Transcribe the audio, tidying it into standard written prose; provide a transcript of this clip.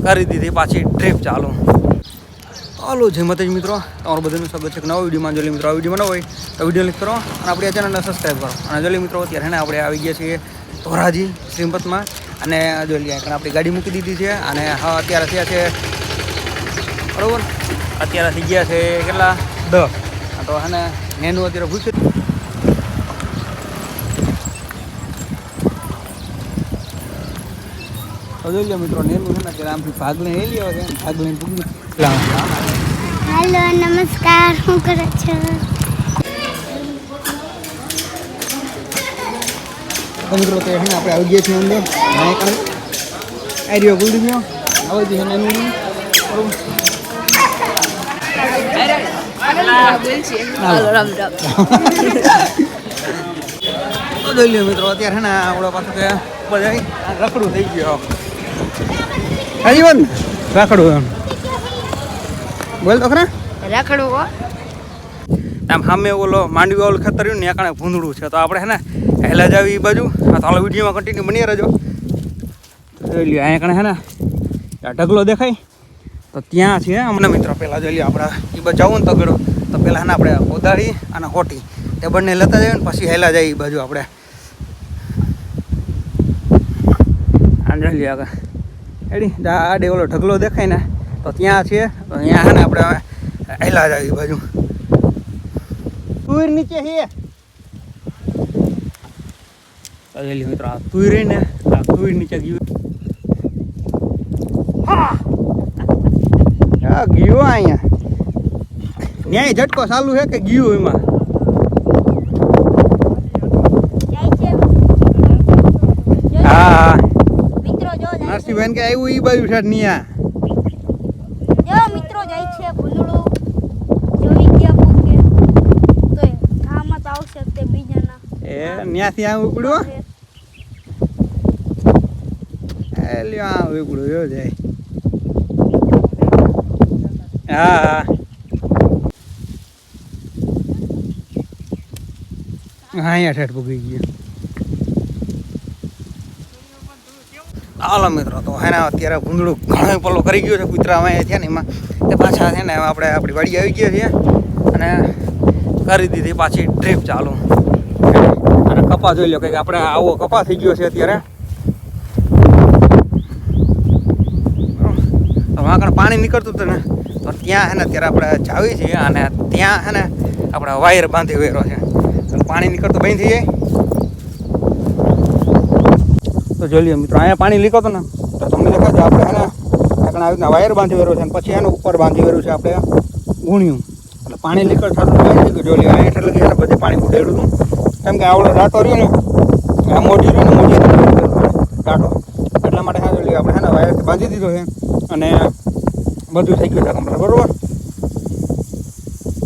કરી દીધી પાછી ટ્રીપ ચાલુ. હાલો જય માતાજી મિત્રો, તમારું બધાનું સ્વાગત છે એક નવા વિડીયોમાં. જો મિત્રો આ વિડીયો બનાવો હોય તો વિડીયો ક્લિક કરો અને આપણી ચેનલને સબસ્ક્રાઈબ કરો. અને જો મિત્રો અત્યારે ને આપણે આવી ગયા છીએ ધોરાજી શ્રીમતમાં. અને જો આપણી ગાડી મૂકી દીધી છે અને હા અત્યારે થયા છે બરાબર, અત્યારે થઈ ગયા છે કેટલા 10. તો હે ને નેનું અત્યારે પૂછ્યું જોઈ લો મિત્રો, નેનું છે ને અત્યારે આમથી ભાગ લઈને લઈ આવ્યો છે, ભાગ લઈને પૂછ્યું. હેલો નમસ્કાર, શું કરે છે? મિત્રો તો આપણે આવી ગયા છીએ અંદર આર્યો ગુડી ગયો આવે છે નેનું બરોબર. જોઈ લો મિત્રો અત્યારે છે ને આપણા પાસે બધા રખડું થઈ ગયો. હાજી બંધ રખડું એમ બોલ તો ખરા રખડું આમ સામે ઓલો માંડવી વાળું ખેતર રહ્યું ને ત્યાં કારણે ભૂંદડું છે. તો આપણે છે ને હેલા જ આવી એ બાજુ તો હાલો વિડીયોમાં કન્ટિન્યુ બની રહેજો. જોઈ લ્યો અહીંયા કણે છે ને ઢગલો દેખાય તો ત્યાં છે અમને મિત્રો. પહેલાં જોઈ લ્યો આપણે એ બાજુ જવું ને તગડો તો પહેલાં ને આપણે કોદાળી અને હોટી તે બંને લેતા જઈએ ને પછી હેલા જાય એ બાજુ આપણે. આ જોઈ લ્યો આગળ એડી આડે ઓલો ઢગલો દેખાય ને તો ત્યાં છે તો અહીંયા છે ને આપણે હેલા જાય એ બાજુ. તુર નીચે છે અરેલી મિત્રો, આ તુર ને આ તુર નીચે ગયું. હા ગયો અહીંયા ન્યાય ઝટકો ચાલુ છે કે ગયું એમાં. હા નરસિંહભાઈ કે આવ્યું એ બાજુ છે નિયા મિત્રો જાય છે ભૂંદડું જોઈ ગયા પોકે તો આમાં તો આવશે તે બીજાના એ ન્યાથી આમ ઉપડ્યો એ લ્યો આમ ઉપડ્યો જો જાય. હા અહીંયા ઠેઠ પૂગી ગયો. હાલો મિત્રો તો હે ને અત્યારે ભૂંદડું ઘણો પલ્લો કરી ગયો છે. કૂતરા અહીંયા થયા ને એમાં તે પાછા છે ને આપણે આપણી વાડી આવી ગયા છીએ અને કરી દીધી પાછી ટ્રીપ ચાલુ. અને કપા જોઈ લો કે આપણે આવો કપા થઈ ગયો છે અત્યારે. આગળ પાણી નીકળતું હતું ને તો ત્યાં છે ને અત્યારે આપણે જાવી છીએ અને ત્યાં છે ને આપણે વાયર બાંધી વેરો છે. પાણી નીકળતું બંધ થઈ જાય તો જોઈ લો મિત્રો અહીંયા પાણી નીકળતું ને તો તમને દેખાય છે આપણે એને આગળ આવી રીતના વાયર બાંધી વેરો છે અને પછી એનું ઉપર બાંધી વેરું છે આપણે ગુણ્યું એટલે પાણી નીકળ થતું બંધ થઈ ગયું. જોઈ લો અહીંયા એટલે કે બધે પાણી ઉડેડું હતું કેમ કે આવડો ડાટો રહ્યો ને આ મોટી રહ્યો ને મોટી ડાટો એટલા માટે હા જોઈ લો આપણે છે ને વાયરથી બાંધી દીધો છે અને બધું થઈ ગયું છે કમ્પ્લીટ બરોબર.